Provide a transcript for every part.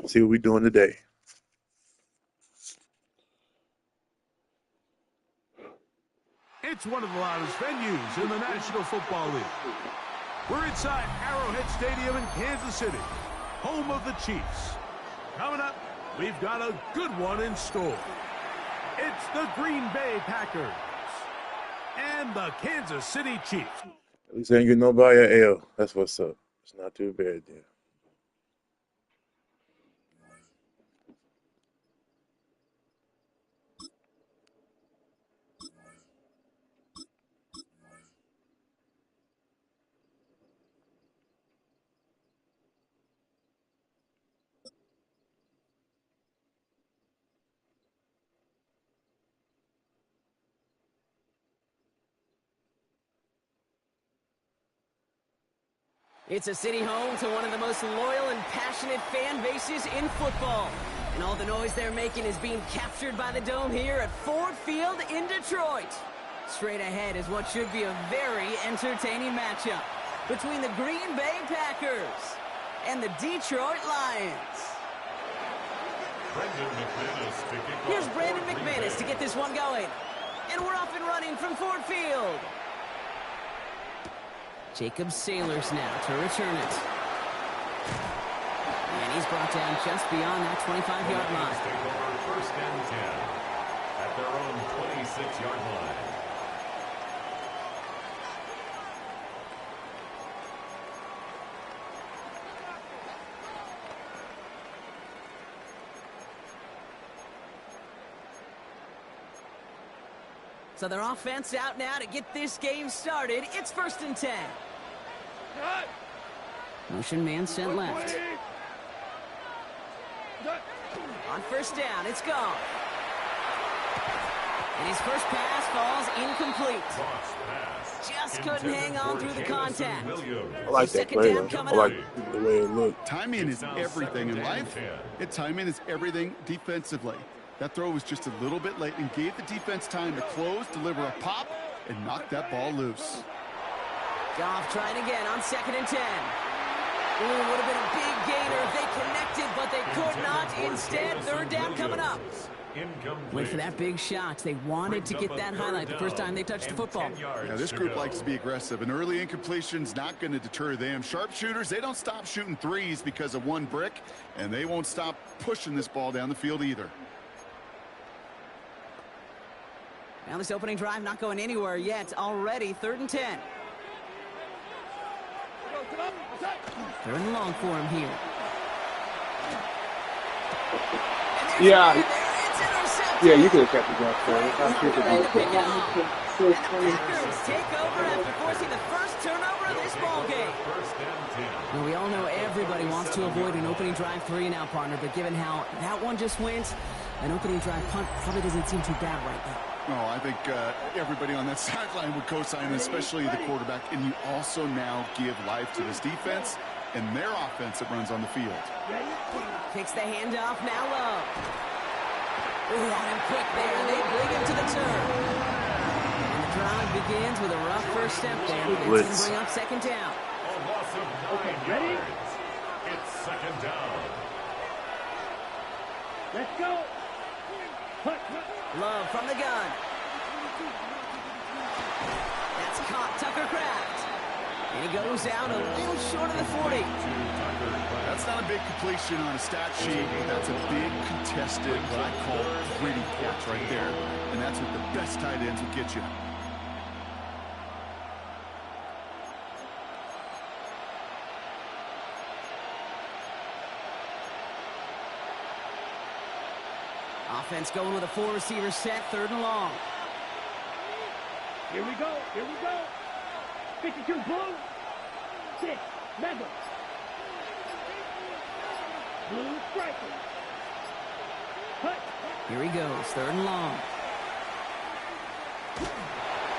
See what we're doing today. It's one of the loudest venues in the National Football League. We're inside Arrowhead Stadium in Kansas City, home of the Chiefs. Coming up, we've got a good one in store. It's the Green Bay Packers and the Kansas City Chiefs. At least I ain't getting nobody an L. That's what's up. It's not too bad there. It's a city home to one of the most loyal and passionate fan bases in football. And all the noise they're making is being captured by the Dome here at Ford Field in Detroit. Straight ahead is what should be a very entertaining matchup between the Green Bay Packers and the Detroit Lions. Here's Brandon McManus to get this one going. And we're off and running from Ford Field. Jacob Sailors now to return it. And he's brought down just beyond that 25-yard line. Take over first and 10 at their own 26-yard line. So their offense out now to get this game started. It's first and 10. Motion man sent left. On first down, it's gone. And his first pass falls incomplete. Just couldn't hang on through the contact. I like that play, though. I like the way it looked. Timing is everything in life. Timing is everything defensively. That throw was just a little bit late and gave the defense time to close, deliver a pop, and knock that ball loose. Goff trying again on second and 10. Ooh, would have been a big gainer if they connected, but they could not. Instead, third down coming up. Went for that big shot. They wanted to get that highlight the first time they touched the football. Yeah, this group likes to be aggressive. An early incompletion's not going to deter them. Sharpshooters, they don't stop shooting threes because of one brick, and they won't stop pushing this ball down the field either. Now this opening drive not going anywhere yet. Already third and 10. Third and long for him here. Yeah. Yeah, you could have kept the jump there. The Packers take over after forcing the first turnover of this ball game. Well, we all know everybody wants to avoid an opening drive 3-and-out, partner, but given how that one just went, an opening drive punt probably doesn't seem too bad right now. No, I think everybody on that sideline would co-sign, especially the quarterback. And you also now give life to this defense and their offense that runs on the field. Kicks the handoff, now low. Ooh, on him quick there. They bring him to the turn. And the drive begins with a rough first step there. It's going to bring up second down. Okay, ready? It's second down. Let's go. Love from the gun. That's caught Tucker Kraft. And he goes out a little short of the 40. That's not a big completion on a stat sheet. That's a big contested, what I call gritty catch right there. And that's what the best tight ends will get you. Offense going with a 4-receiver set, third and long. Here we go. 52 blue. 6 red. Blue striker. Cut. Here he goes, third and long.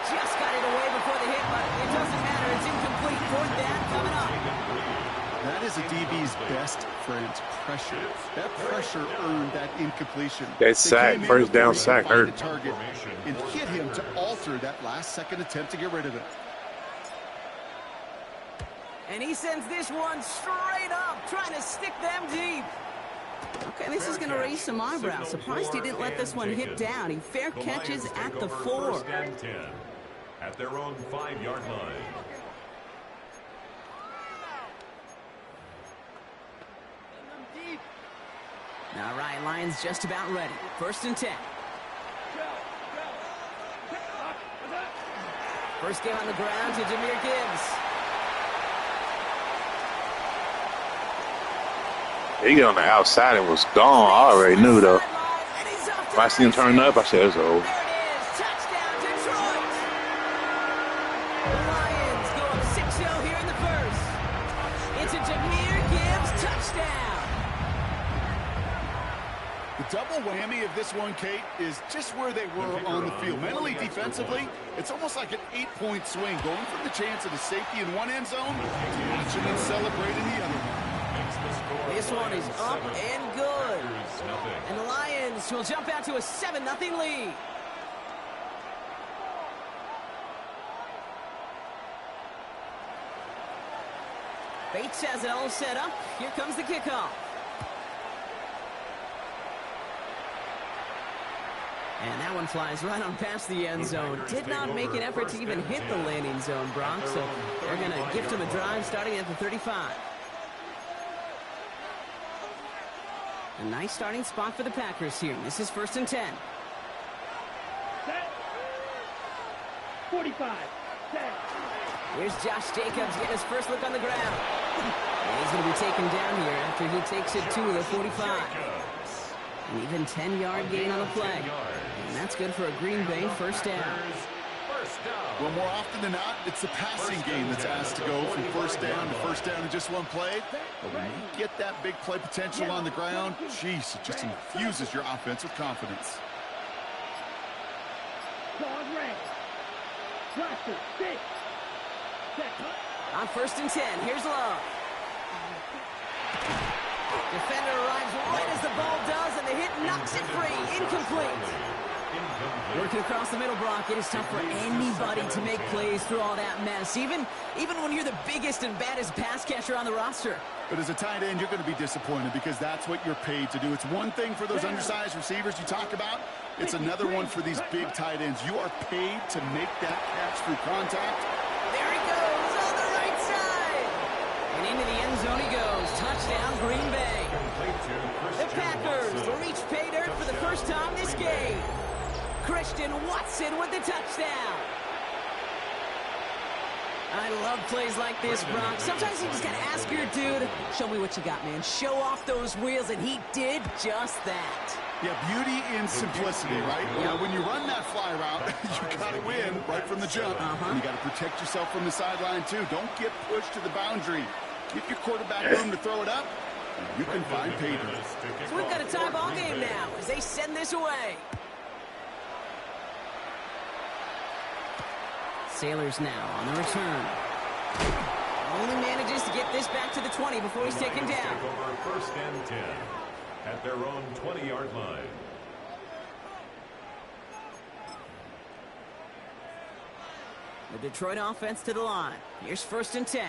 Just got it away before the hit, but it doesn't matter. It's incomplete. Fourth down coming up. That is a DB's best friend, pressure. That pressure earned that incompletion. That sack, first down sack hurt. Target and hit him to alter that last-second attempt to get rid of it. And he sends this one straight up, trying to stick them deep. Okay, this is going to raise some eyebrows. Surprised he didn't let this one hit down. He fair catches at the 4. First and 10 at their own 5-yard line. All right, Lions just about ready. First and 10. First game on the ground to Jahmyr Gibbs. He got on the outside and was gone. I already knew, though. If I see him turn up, I said, it's over. There it is. Touchdown, Detroit. The Lions go up 6-0 here in the first. It's a Jahmyr Gibbs touchdown. The double whammy of this one, Kate, is just where they were on the field. Mentally, defensively, it's almost like an 8-point swing, going from the chance of a safety in one end zone to watching them celebrate in the other one. This one is up and good. And the Lions will jump out to a 7-0 lead. Bates has it all set up. Here comes the kickoff. And that one flies right on past the end zone. Did not make an effort to even hit the landing zone, Brock. So they're going to gift him a drive starting at the 35. A nice starting spot for the Packers here. This is first and 10. Set. 45. Set. Here's Josh Jacobs getting his first look on the ground. And he's going to be taken down here after he takes it to the 45. An even 10-yard gain on the play. And that's good for a Green Bay first down. Well, more often than not, it's the passing game that's asked to go from first down in just one play. But when you get that big play potential on the ground, geez, it just infuses your offense with confidence. Dog red. Blaster. 6. Set. On first and 10, here's Love. Defender arrives right as the ball does, and the hit knocks it free. Incomplete. Working across the middle, Brock, it is tough for anybody to make plays through all that mess, even when you're the biggest and baddest pass catcher on the roster. But as a tight end, you're going to be disappointed because that's what you're paid to do. It's one thing for those undersized receivers you talk about. It's another one for these big tight ends. You are paid to make that catch through contact. There he goes on the right side. And into the end zone he goes. Touchdown, Green Bay. The Packers reach pay dirt for the first time this game. Christian Watson with the touchdown. I love plays like this, Brock. Sometimes you just got to ask your dude, show me what you got, man. Show off those wheels, and he did just that. Yeah, beauty in simplicity, right? You know, when you run that fly route, you got to win right from the jump. And you got to protect yourself from the sideline, too. Don't get pushed to the boundary. Give your quarterback room to throw it up, and you can find pay dirt. So we've got a tie ball game now as they send this away. Sailors now on the return. Only manages to get this back to the 20 before he's taken down. Over first and 10 at their own 20-yard line. The Detroit offense to the line. Here's first and 10.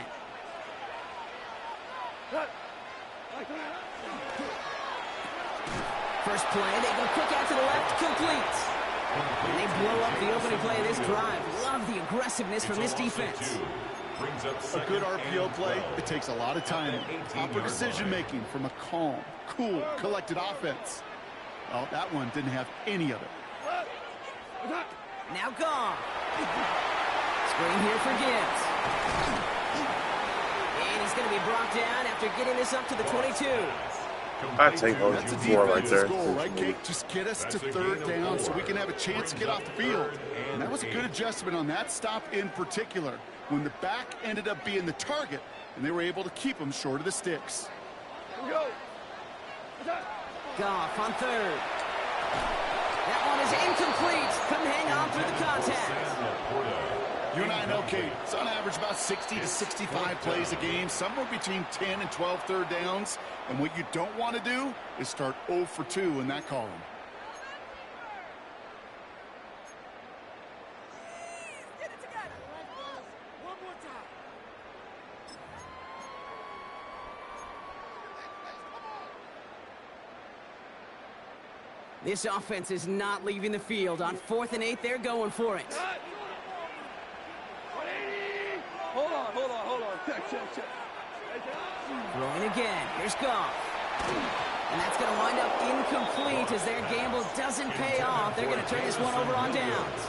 First play, they go quick out to the left, complete. And they blow up the opening play of this drive. Love the aggressiveness from this defense. A good RPO play, it takes a lot of time. Proper decision-making from a calm, cool, collected offense. Well, that one didn't have any of it. Now gone. Screen here for Gibbs. And he's going to be brought down after getting this up to the 22. I take those That's a four right defensive there. goal, right, Kate? Just get us to third down so we can have a chance to get off the field. And that was a good adjustment on that stop in particular, when the back ended up being the target, and they were able to keep him short of the sticks. Goff on third. That one is incomplete. Couldn't hang on through the contact. You and I know, Kate, it's on average about 60 to 65 plays a game, somewhere between 10 and 12 third downs. And what you don't want to do is start 0 for 2 in that column. This offense is not leaving the field. On 4th and 8, they're going for it. Hold on. Check. Throwing again. Here's Goff. And that's going to wind up incomplete as their gamble doesn't pay off. They're going to turn this one over on downs.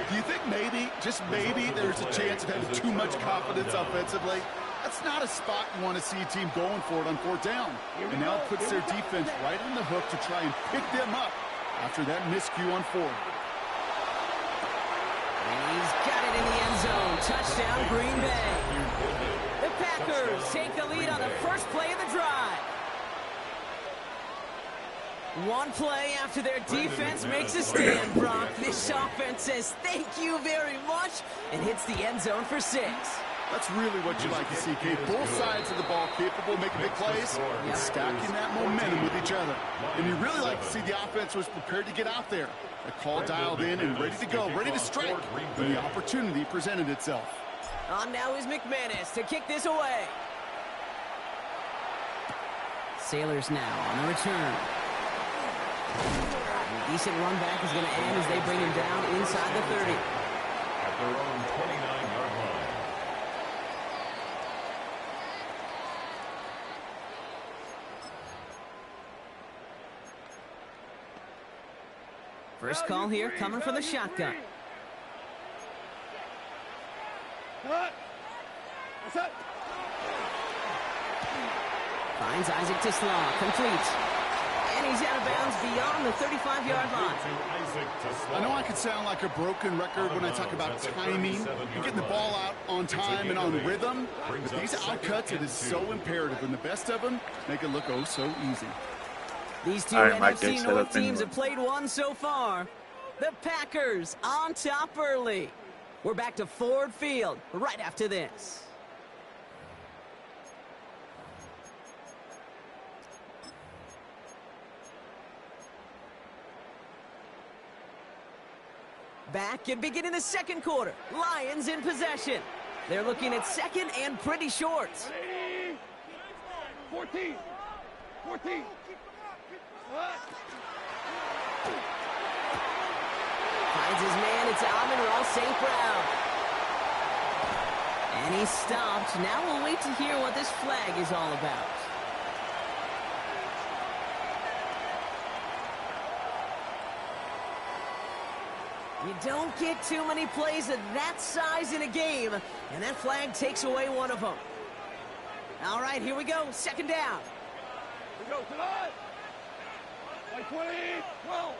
Do you think maybe, just maybe, there's a chance of having too much confidence offensively? That's not a spot you want to see a team going for it on 4th down. And now it puts their defense right on the hook to try and pick them up after that miscue on 4th. And he's got it in the end zone. Touchdown, Green Bay. The Packers take the lead on the first play of the drive. One play after their defense makes a stand, Brock. This offense says thank you very much and hits the end zone for 6. That's really what you like to see, Kate. Both sides of the ball capable of making big plays and stacking that momentum with each other. And you really like to see the offense was prepared to get out there. The call dialed in and ready to go, ready to strike when the opportunity presented itself. On now is McManus to kick this away. Sailors now on the return. A decent run back is going to end as they bring him down inside the 30. At their own 29-yard line. First call here coming from the shotgun. Finds Isaac Tisla, complete. And he's out of bounds beyond the 35-yard line. I know I could sound like a broken record when I talk about timing and getting the ball out on time and on rhythm, but these outcuts, it is so imperative, and the best of them make it look oh so easy. These two NFC North teams have played one so far. The Packers on top early. We're back to Ford Field right after this. Back and beginning the second quarter. Lions in possession. They're looking at second and pretty short. 14. Finds his man. It's Amon-Ra St. Brown. And he's stopped. Now we'll wait to hear what this flag is all about. You don't get too many plays of that size in a game, and that flag takes away one of them. All right, here we go. Second down. We go tonight. Like 20, 12.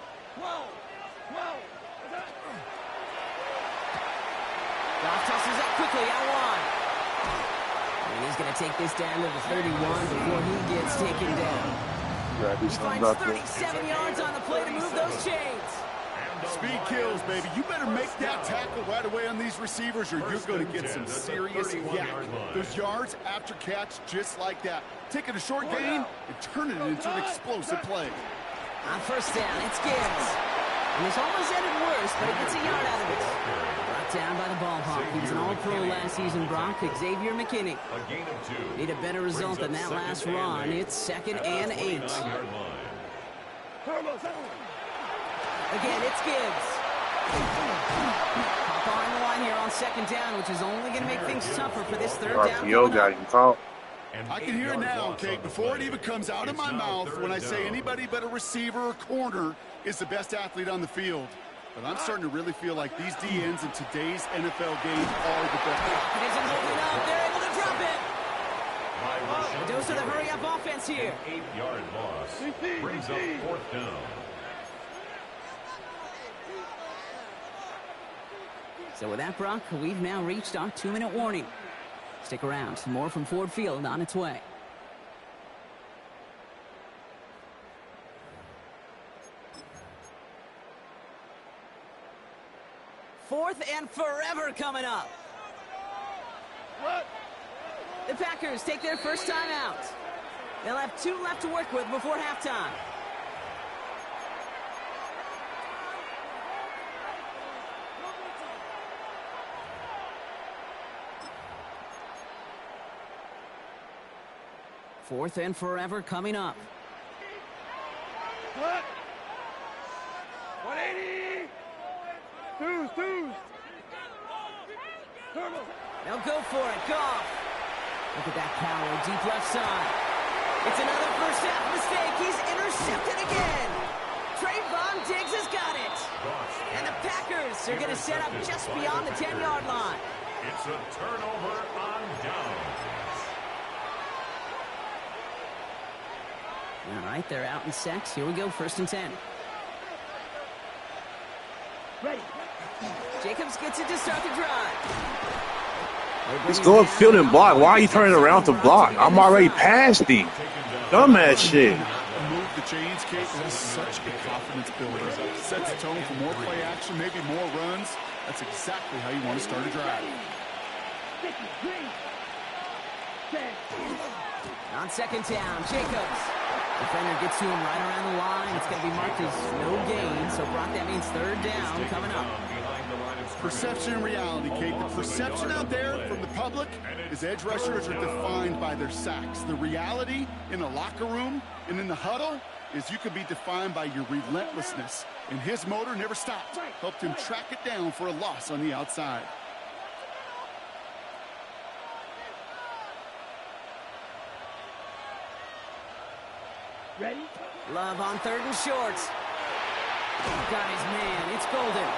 Goff tosses up quickly, out one. And he's going to take this down to the 31 before he gets taken down. He finds 37 yards on the play to move those chains. Speed kills, baby. You better make that tackle right away on these receivers or you're going to get some serious yak. Those yards after catch just like that. Taking a short gain and turning it into an explosive play. On first down, it's Gibbs. And it's almost ended worse, but he gets a yard out of it. Brought down by the ball hawk. He was an all-pro last season, Brock. Xavier McKinney. Need a better result than that last run. It's 2nd and 8. Again, it's Gibbs. Hop on the line here on 2nd down, which is only going to make things tougher for this 3rd down. RPO got him caught. I can hear it now, Kate, before it even comes out of my mouth when I say anybody but a receiver or corner is the best athlete on the field. But I'm starting to really feel like these DNs in today's NFL game are the best. It isn't holding up. They're able to drop it. A dose of the hurry-up offense here. 8-yard loss brings up 4th down. So with that, Brock, we've now reached our 2-minute warning. Stick around. More from Ford Field on its way. Fourth and forever coming up. The Packers take their first time out. They'll have 2 left to work with before halftime. Fourth and forever coming up. They'll go for it. Goff. Look at that power. Deep left side. It's another first half mistake. He's intercepted again. Trayvon Diggs has got it. And the Packers are going to set up just beyond the 10-yard line. It's a turnover on downs. All right, they're out in sets. Here we go, 1st and 10. Ready. Jacobs gets it to start the drive. Just go upfield and block. Why are you turning around to block? I'm already past him. Dumbass shit. Move the chains, Kate. That is such a confidence builder. Sets the tone for more play action, maybe more runs. That's exactly how you want to start a drive. On 2nd down, Jacobs. Defender gets to him right around the line. It's going to be marked as no gain. So, Brock, that means 3rd down coming up. Perception and reality, Kate. The perception out there from the public is edge rushers are defined by their sacks. The reality in the locker room and in the huddle is you could be defined by your relentlessness. And his motor never stopped. Helped him track it down for a loss on the outside. Ready? Love on 3rd and short. Got his man. It's Golden.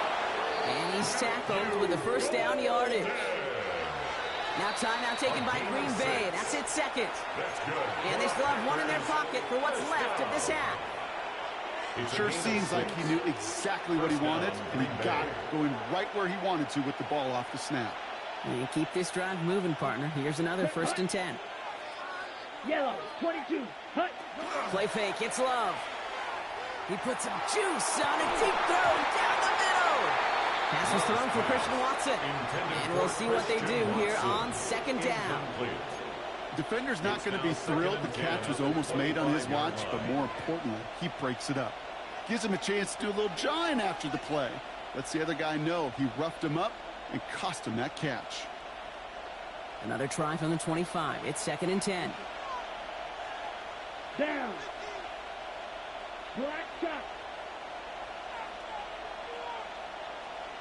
And he's tackled with the 1st down yardage. Now timeout taken by Green Bay. That's it, 2nd. And they still have 1 in their pocket for what's left of this half. It sure seems like he knew exactly what he wanted, and he got it, going right where he wanted to with the ball off the snap. And keep this drive moving, partner. Here's another 1st and 10. Yellow, 22, hut. Play fake, it's Love. He puts some juice on a deep throw down the middle. Pass was thrown for Christian Watson. And we'll see what they do here on 2nd down. Defender's not going to be thrilled the catch was almost made on his watch, but more importantly, he breaks it up. Gives him a chance to do a little jawing after the play. Lets the other guy know he roughed him up and cost him that catch. Another try from the 25. It's 2nd and 10. Down. Black shot.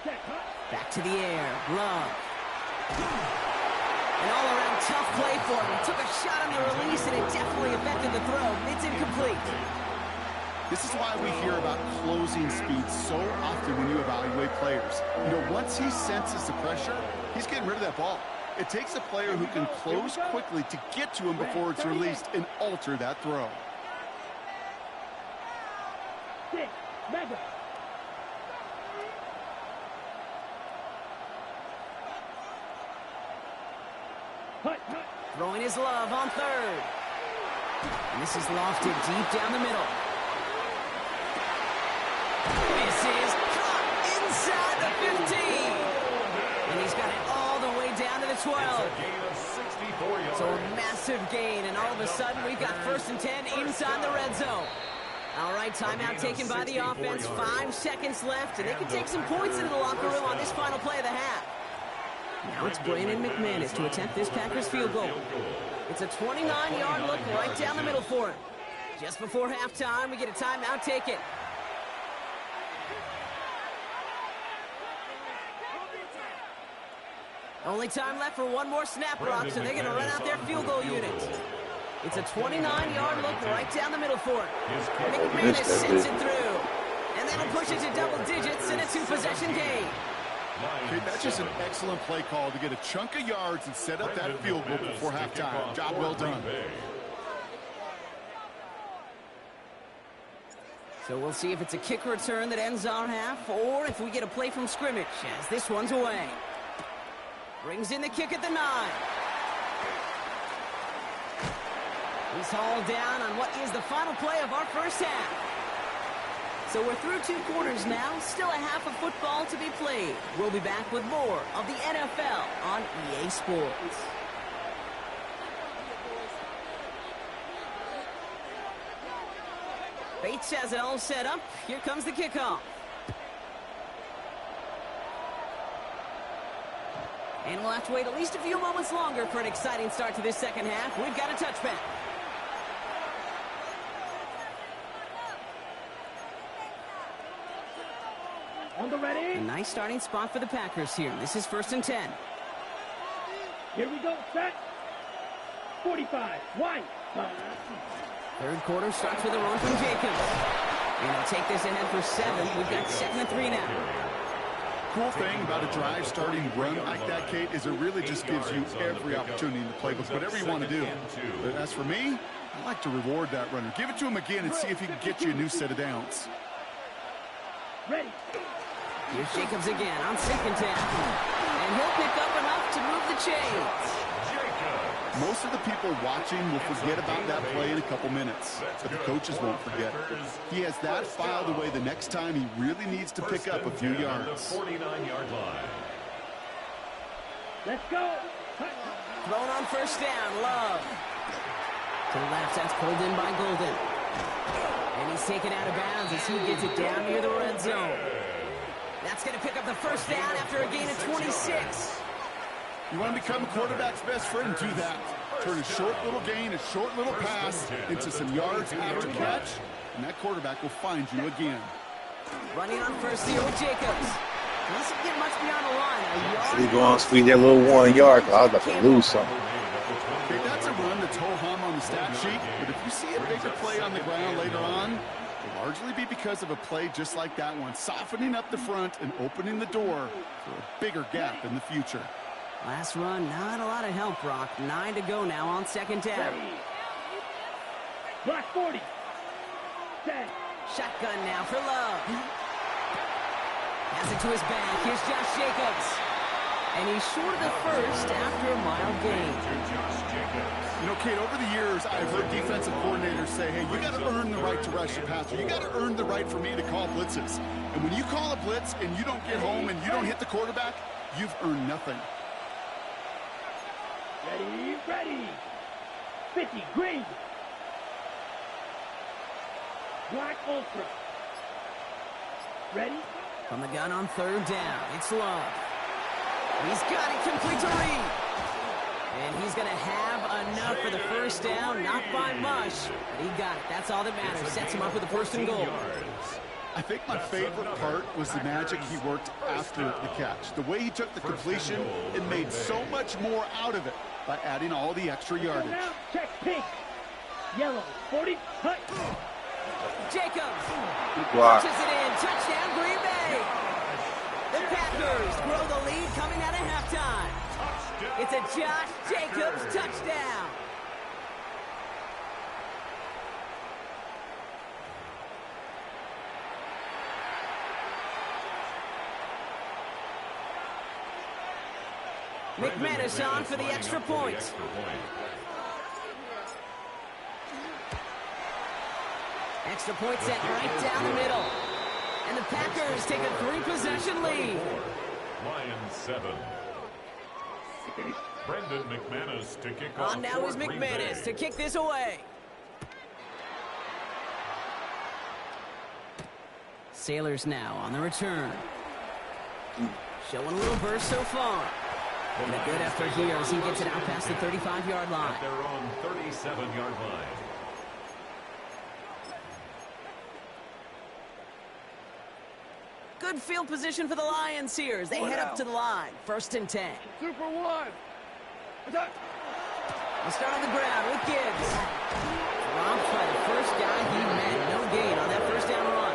Set, hut. Back to the air. Love. An all-around tough play for him. He took a shot on the release, and it definitely affected the throw. It's incomplete. This is why we hear about closing speed so often when you evaluate players. You know, once he senses the pressure, he's getting rid of that ball. It takes a player who can close quickly to get to him before it's released and alter that throw. 6, mega. Hut, hut. Throwing his Love on 3rd. And this is lofted deep down the middle. This is caught inside the 15. And he's got it all the way down to the 12. So a massive gain, and all of a sudden we've got 1st and 10 inside the red zone. All right, timeout taken by the offense. 5 seconds left, and they can take some points into the locker room on this final play of the half. Now it's Brandon McManus to attempt this Packers field goal. It's a 29-yard look right down the middle for him. Just before halftime, we get a timeout taken. Only time left for one more snap, Brock, so they're going to run out their field goal unit. It's a 29-yard look right down the middle for him. McManus sends it through. And that'll push it to double digits in a 2-possession game. Okay, that's just an excellent play call to get a chunk of yards and set up that field goal before halftime. Job well done. So we'll see if it's a kick return that ends our half, or if we get a play from scrimmage, as this one's away. Brings in the kick at the 9. He's hauled down on what is the final play of our first half. So we're through 2 quarters now, still a half of football to be played. We'll be back with more of the NFL on EA Sports. Bates has it all set up. Here comes the kickoff. And we'll have to wait at least a few moments longer for an exciting start to this second half. We've got a touchback. On the ready. A Nice starting spot for the Packers here. This is 1st and 10. Here we go, set. 45, wide. Third quarter starts with a run from Jacobs. And they'll take this ahead for 7. We've got 2nd and 3 now. Cool thing about a drive starting run like that, Kate, is it really just gives you every opportunity in the playbook, whatever you want to do. But as for me, I like to reward that runner. Give it to him again and see if he can get you a new set of downs. Ready. Here's Jacobs again on 2nd and 10. And he'll pick up enough to move the chains. Most of the people watching will forget about that play in a couple minutes, but the coaches won't forget. He has that filed away the next time he really needs to pick up a few yards. 49-yard line. Let's go. Thrown on 1st down, Love. To the left, that's pulled in by Golden. And he's taken out of bounds as he gets it down near the red zone. That's going to pick up the 1st down after a gain of 26. You want to become a quarterback's best friend, do that. Turn a short little gain, a short little pass into some yards after catch, and that quarterback will find you again. Running on 1st here with Jacobs. Doesn't get much beyond the line. A yard. He's going to squeeze that little 1 yard. I was about to lose something. Okay, that's a run that's ho-hum on the stat sheet, but if you see a bigger play on the ground later on, it'll largely be because of a play just like that one, softening up the front and opening the door for a bigger gap in the future. Last run, not a lot of help, Brock. 9 to go now on 2nd down. Ready. Block 40. Set. Shotgun now for Love. Has it to his back. Here's Josh Jacobs. And he's short of the 1st after a mild gain. You know, Kate, over the years, I've heard defensive coordinators say, hey, you got to earn the right to rush the passer. You got to earn the right for me to call blitzes. And when you call a blitz and you don't get home and you don't hit the quarterback, you've earned nothing. Ready, ready. 50, green. Black ultra. Ready? From the gun on 3rd down, it's Love. He's got it complete to Reed. And he's going to have enough for the 1st down, not by much, but he got it. That's all that matters. Sets him up with the 1st and goal. I think my favorite part was the magic he worked after the catch. The way he took the completion and made so much more out of it by adding all the extra yardage. Now, check pink. Yellow, 40, hut. Jacobs Block. pushes it in. Touchdown, Green Bay. The Packers grow the lead coming out of halftime. It's a Josh Jacobs touchdown. McManus on for the extra point. Extra point set right down the middle. And the Packers take a 3-possession lead. Lions 7. Brendan McManus to kick off. On now is McManus to kick this away. Sailors now on the return. Showing a little burst so far. And a good effort here as he gets it out past the 35-yard line. At their own 37-yard line. Good field position for the Lions here as they head up to the line. 1st and 10. Super one. We'll start on the ground with Gibbs. Dropped by the first guy he met. No gain on that 1st down run.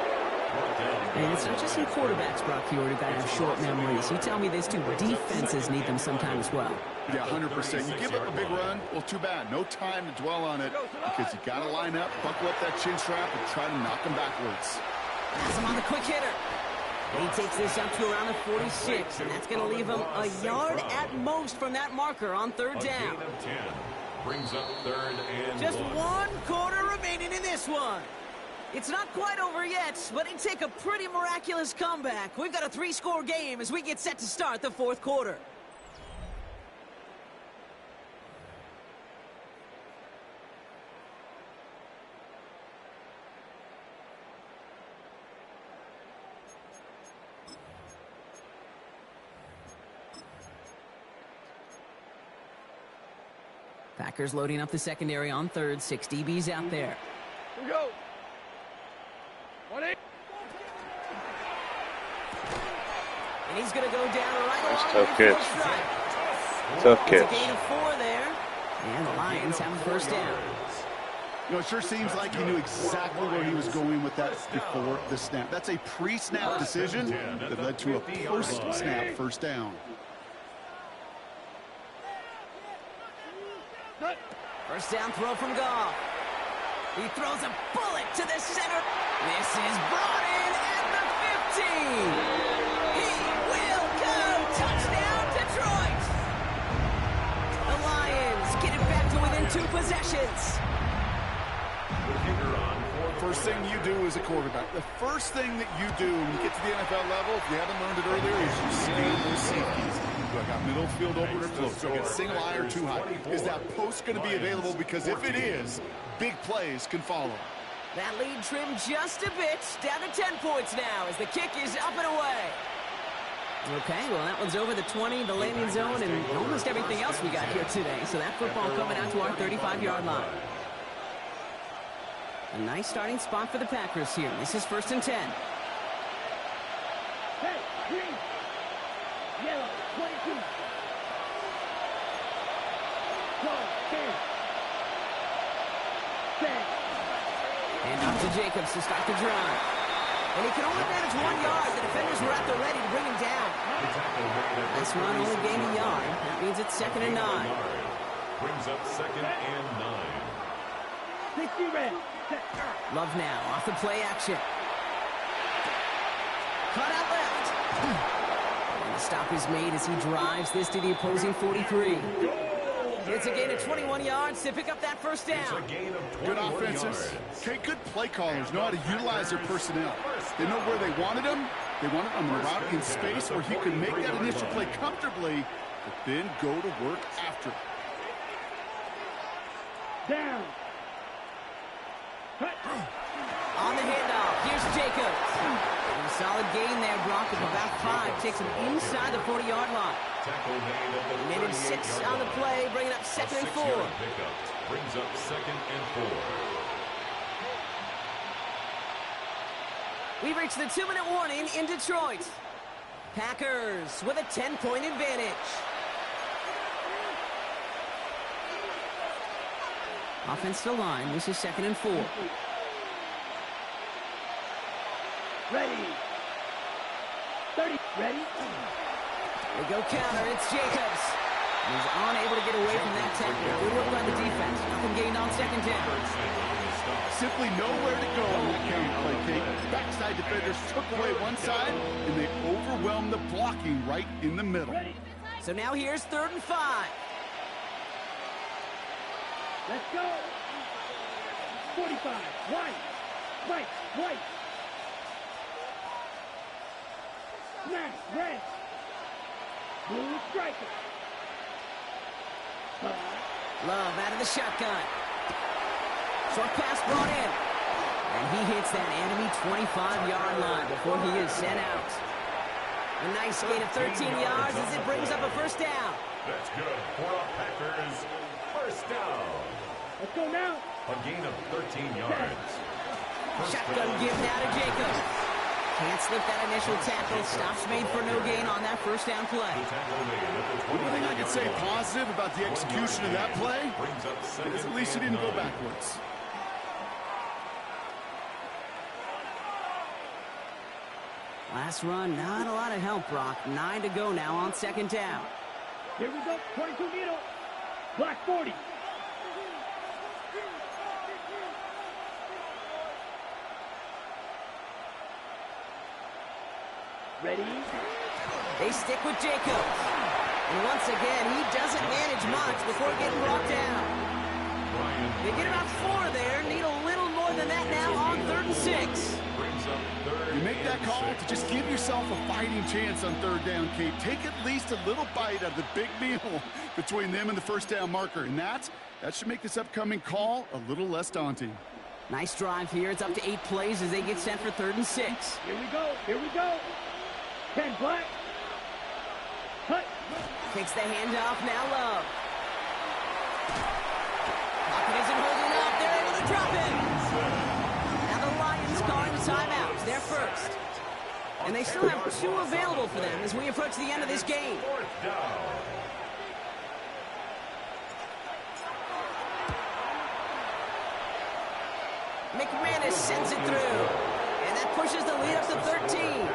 And it's not just some quarterbacks, Brock, here who got to have short memories. You tell me these two defenses need them sometime as well. Yeah, 100%. You give up a big run, well, too bad. No time to dwell on it because you got to line up, buckle up that chin strap, and try to knock them backwards. Has him on the quick hitter. He takes this up to around the 46, and that's going to leave him a yard at most from that marker on 3rd down. Brings up 3rd and Just 1 quarter remaining in this one. It's not quite over yet, but it take a pretty miraculous comeback. We've got a 3-score game as we get set to start the 4th quarter. Packers loading up the secondary on 3rd. 6 DBs out there. Here we go. 1-8. And he's going to go down right That's along tough the catch. strike. Tough It's a catch. gain of 4 there. And the Lions have a first down. You know, it sure seems like he knew exactly where he was going with that before the snap. That's a pre-snap decision that led to a post-snap first down. First down throw from Goff. He throws a bullet to the center. This is brought in at the 15. He will go. Touchdown, Detroit. The Lions get it back to within 2 possessions. First thing you do as a quarterback, the first thing that you do when you get to the NFL level, if you haven't learned it earlier, is you scan those safeties. Do I got middle field open or close? Do I got single eye or too high? Is that post going to be available? Because if it is, big plays can follow. That lead trimmed just a bit. Down to 10 points now as the kick is up and away. Okay, well, that one's over the 20, the landing zone, and almost everything else we got here today. So that football coming out to our 35-yard line. A nice starting spot for the Packers here. This is 1st and 10. Hey, green. Yellow, 22. Go, 10. And up to Jacobs to start the drive. And he can only manage 1 yard. The defenders were at the ready to bring him down. This run only gained a yard. That means it's 2nd and 9. Brings up 2nd and 9. 60 red. Love now off the play action. Cut out left. And the stop is made as he drives this to the opposing 43. It's a gain of 21 yards to pick up that first down. Good offenses. Okay, good play callers know how to utilize their personnel. They know where they wanted him. They wanted him on the route in space where he could make that initial play comfortably, but then go to work after. Down. On the handoff, here's Jacobs. And a solid gain there, Brock, of about 5. Takes him inside the 40-yard line. Minute 6 on the play, bringing up 2nd and 4. Brings up 2nd and 4. We reach the 2-minute warning in Detroit. Packers with a 10-point advantage. Offensive line, this is 2nd and 4. Ready. 30. Ready. They go counter. It's Jacobs. He's unable to get away from that tackle. Good work by the defense. Nothing gained on 2nd down. Simply nowhere to go on that counter play, Kate. Backside defenders took away one side, and they overwhelmed the blocking right in the middle. Ready. So now here's 3rd and 5. Let's go. 45. White. White. White. Smash. Red. Blue striker. Love out of the shotgun. Short pass brought in. And he hits that enemy 25-yard line before he is sent out. A nice gain of 13 yards as it brings up a first down. That's good for a Packers first down. Let's go now. A gain of 13 yards. Shotgun give now to Jacobs. Can't slip that initial tackle. Stops made for no gain on that first down play. The only thing I can say positive about the execution of that play is at least he didn't go backwards. Last run, not a lot of help, Brock. 9 to go now on 2nd down. Here we go. 22 needle. Black 40. Ready. They stick with Jacobs. And once again, he doesn't manage much before getting brought down. They get about 4 there. Need a little more than that now on 3rd and 6. You make that call to just give yourself a fighting chance on 3rd down, Kate. Take at least a little bite out of the big meal between them and the first down marker. And that should make this upcoming call a little less daunting. Nice drive here. It's up to 8 plays as they get set for 3rd and 6. Here we go. Here we go. 10 black. Cut. Takes the handoff. Now Love. Pocket isn't holding up. They're able to drop it. Now the Lions calling timeout. They're first. And they still have 2 available for them as we approach the end of this game. McManus sends it through. And that pushes the lead up to 13.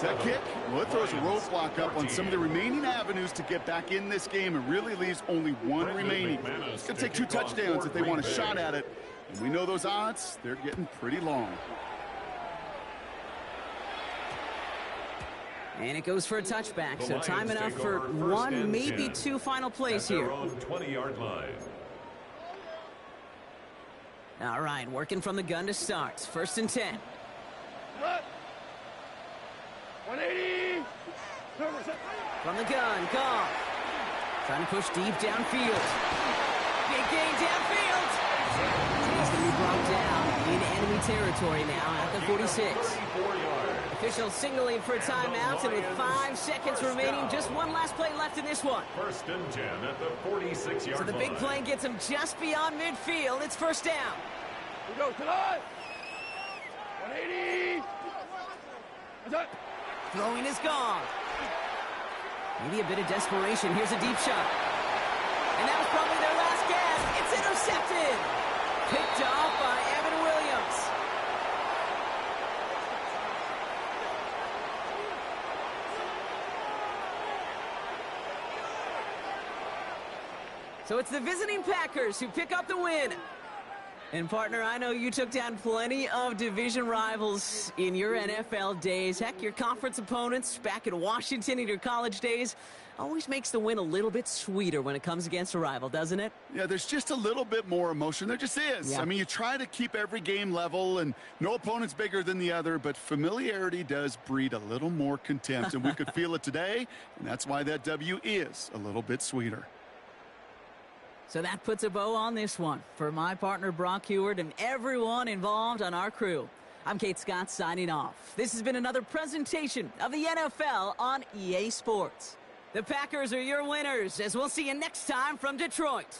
That kick, well, it throws a roadblock up on some of the remaining avenues to get back in this game and really leaves only 1 remaining. It's going to take 2 touchdowns if they want a shot at it. And we know those odds, they're getting pretty long. And it goes for a touchback, so time enough for 1, maybe 2 final plays here. 20-yard line. All right, working from the gun to start. 1st and 10. 180. From the gun, Goff. Trying to push deep downfield. Big gain downfield. He's going to be brought down in enemy territory now at the 46. Official signaling for a timeout, and with 5 seconds remaining, just 1 last play left in this one. 1st and 10 at the 46-yard line. So the big play gets him just beyond midfield. It's 1st down. We go to the 180. Throwing is gone. Maybe a bit of desperation. Here's a deep shot. And that was probably their last gasp. It's intercepted. Picked off by Evan Williams. So it's the visiting Packers who pick up the win. And, partner, I know you took down plenty of division rivals in your NFL days. Heck, your conference opponents back in Washington in your college days always makes the win a little bit sweeter when it comes against a rival, doesn't it? Yeah, there's just a little bit more emotion. There just is. Yeah. I mean, you try to keep every game level, and no opponent's bigger than the other, but familiarity does breed a little more contempt, and we could feel it today, and that's why that W is a little bit sweeter. So that puts a bow on this one. For my partner, Brock Heward, and everyone involved on our crew, I'm Kate Scott signing off. This has been another presentation of the NFL on EA Sports. The Packers are your winners, as we'll see you next time from Detroit.